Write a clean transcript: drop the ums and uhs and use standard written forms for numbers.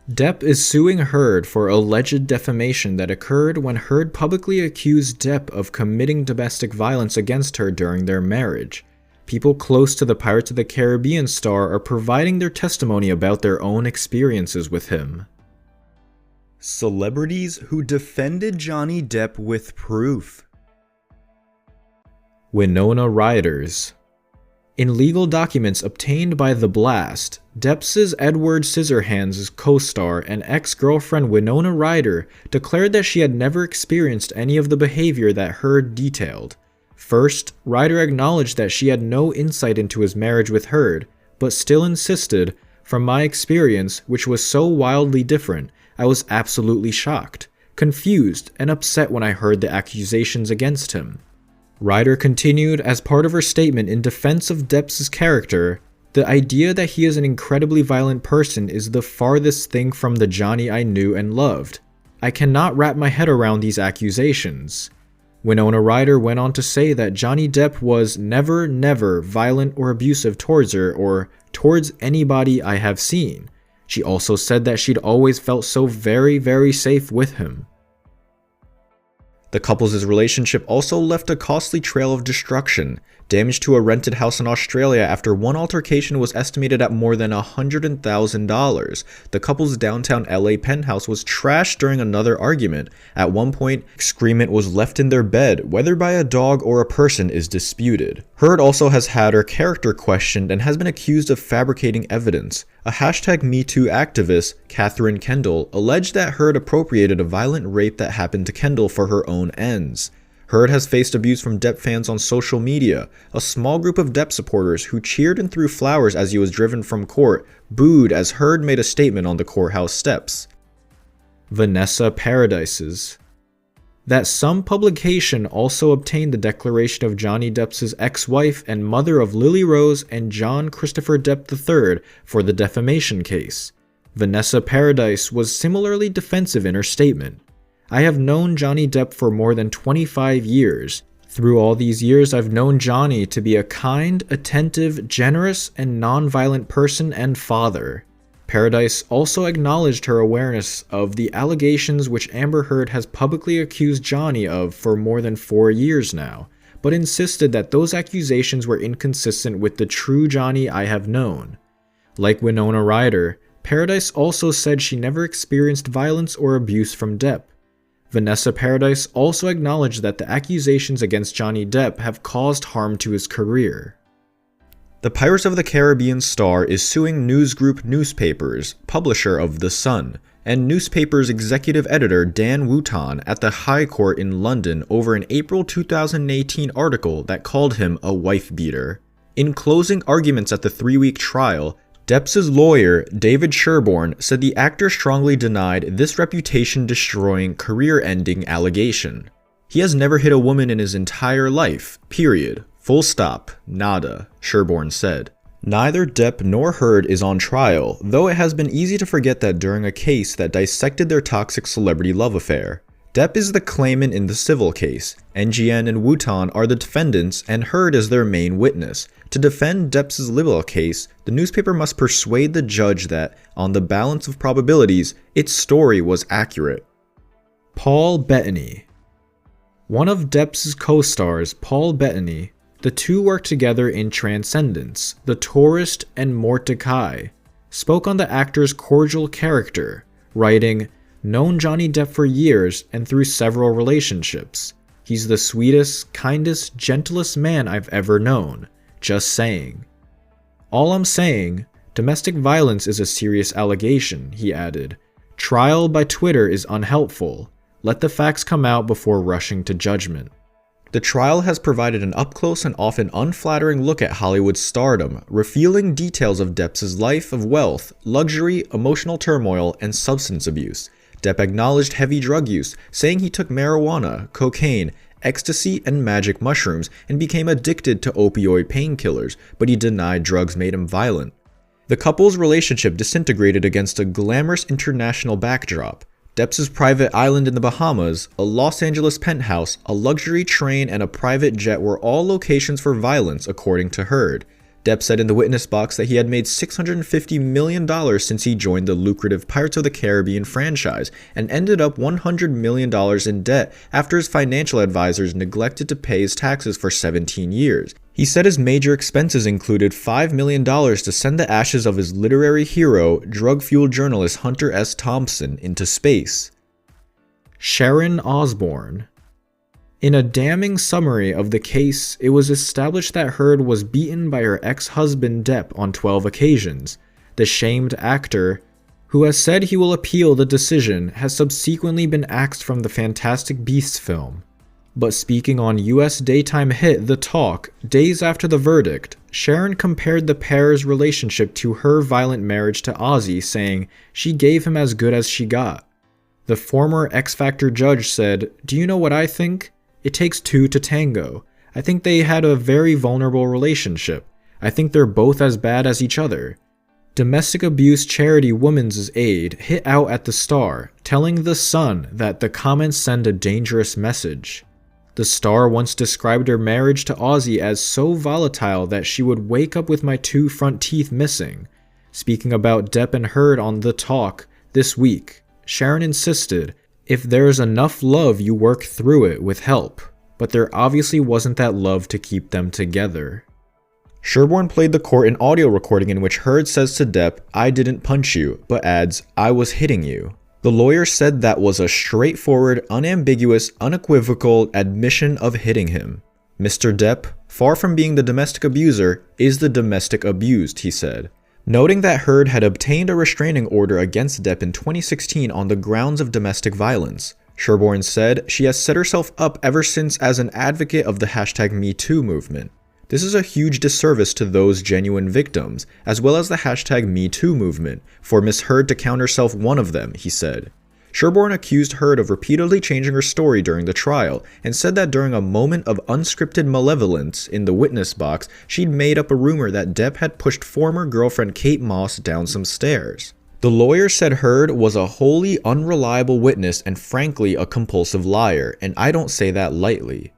Depp is suing Heard for alleged defamation that occurred when Heard publicly accused Depp of committing domestic violence against her during their marriage. People close to the Pirates of the Caribbean star are providing their testimony about their own experiences with him. Celebrities who defended Johnny Depp with proof. Winona Ryder's. In legal documents obtained by The Blast, Depp's Edward Scissorhands' co-star and ex-girlfriend Winona Ryder declared that she had never experienced any of the behavior that Heard detailed. First, Ryder acknowledged that she had no insight into his marriage with Heard, but still insisted, "From my experience, which was so wildly different, I was absolutely shocked, confused, and upset when I heard the accusations against him." Ryder continued as part of her statement in defense of Depp's character, "The idea that he is an incredibly violent person is the farthest thing from the Johnny I knew and loved. I cannot wrap my head around these accusations." Winona Ryder went on to say that Johnny Depp was never violent or abusive towards her or towards anybody I have seen. She also said that she'd always felt so very safe with him. The couple's relationship also left a costly trail of destruction. Damage to a rented house in Australia after one altercation was estimated at more than $100,000. The couple's downtown LA penthouse was trashed during another argument. At one point, excrement was left in their bed, whether by a dog or a person is disputed. Heard also has had her character questioned and has been accused of fabricating evidence. A #MeToo activist, Catherine Kendall, alleged that Heard appropriated a violent rape that happened to Kendall for her own ends. Heard has faced abuse from Depp fans on social media. A small group of Depp supporters who cheered and threw flowers as he was driven from court booed as Heard made a statement on the courthouse steps. Vanessa Paradise's. That some publication also obtained the declaration of Johnny Depp's ex-wife and mother of Lily Rose and John Christopher Depp III for the defamation case. Vanessa Paradise was similarly defensive in her statement. "I have known Johnny Depp for more than 25 years. Through all these years, I've known Johnny to be a kind, attentive, generous, and non-violent person and father." Paradise also acknowledged her awareness of the allegations which Amber Heard has publicly accused Johnny of for more than 4 years now, but insisted that those accusations were inconsistent with the true Johnny I have known. Like Winona Ryder, Paradise also said she never experienced violence or abuse from Depp. Vanessa Paradise also acknowledged that the accusations against Johnny Depp have caused harm to his career. The Pirates of the Caribbean star is suing News Group Newspapers, publisher of The Sun, and newspaper's executive editor Dan Wooton at the High Court in London over an April 2018 article that called him a wife-beater. In closing arguments at the 3-week trial, Depp's lawyer, David Sherborne, said the actor strongly denied this reputation-destroying, career-ending allegation. "He has never hit a woman in his entire life, period. Full stop. Nada," Sherborne said. Neither Depp nor Heard is on trial, though it has been easy to forget that during a case that dissected their toxic celebrity love affair. Depp is the claimant in the civil case. NGN and Wooton are the defendants, and Heard is their main witness. To defend Depp's libel case, the newspaper must persuade the judge that, on the balance of probabilities, its story was accurate. Paul Bettany. One of Depp's co-stars, Paul Bettany, the two worked together in Transcendence, The Tourist, and Mordecai, spoke on the actor's cordial character, writing, "Known Johnny Depp for years and through several relationships. He's the sweetest, kindest, gentlest man I've ever known. Just saying. All I'm saying, domestic violence is a serious allegation," he added. "Trial by Twitter is unhelpful. Let the facts come out before rushing to judgment." The trial has provided an up-close and often unflattering look at Hollywood's stardom, revealing details of Depp's life of wealth, luxury, emotional turmoil, and substance abuse. Depp acknowledged heavy drug use, saying he took marijuana, cocaine, ecstasy, and magic mushrooms, and became addicted to opioid painkillers, but he denied drugs made him violent. The couple's relationship disintegrated against a glamorous international backdrop. Depp's private island in the Bahamas, a Los Angeles penthouse, a luxury train, and a private jet were all locations for violence, according to Heard. Depp said in the witness box that he had made $650 million since he joined the lucrative Pirates of the Caribbean franchise and ended up $100 million in debt after his financial advisors neglected to pay his taxes for 17 years. He said his major expenses included $5 million to send the ashes of his literary hero, drug-fueled journalist Hunter S. Thompson, into space. Sharon Osbourne. In a damning summary of the case, it was established that Heard was beaten by her ex-husband Depp on 12 occasions. The shamed actor, who has said he will appeal the decision, has subsequently been axed from the Fantastic Beasts film. But speaking on US daytime hit The Talk, days after the verdict, Sharon compared the pair's relationship to her violent marriage to Ozzy, saying she gave him as good as she got. The former X Factor judge said, "Do you know what I think? It takes two to tango. I think they had a very vulnerable relationship. I think they're both as bad as each other." Domestic abuse charity Women's Aid hit out at the star, telling The Sun that the comments send a dangerous message. The star once described her marriage to Ozzy as so volatile that she would wake up with my two front teeth missing. Speaking about Depp and Heard on The Talk this week, Sharon insisted, "If there's enough love, you work through it with help." But there obviously wasn't that love to keep them together. Sherborne played the court an audio recording in which Heard says to Depp, "I didn't punch you," but adds, "I was hitting you." The lawyer said that was a straightforward, unambiguous, unequivocal admission of hitting him. Mr. Depp, far from being the domestic abuser, is the domestic abused, he said. Noting that Heard had obtained a restraining order against Depp in 2016 on the grounds of domestic violence. Sherborne said she has set herself up ever since as an advocate of the #MeToo movement. This is a huge disservice to those genuine victims, as well as the #MeToo movement, for Miss Heard to count herself one of them, he said. Sherborne accused Heard of repeatedly changing her story during the trial, and said that during a moment of unscripted malevolence in the witness box, she'd made up a rumor that Depp had pushed former girlfriend Kate Moss down some stairs. The lawyer said Heard was a wholly unreliable witness and frankly a compulsive liar, and I don't say that lightly.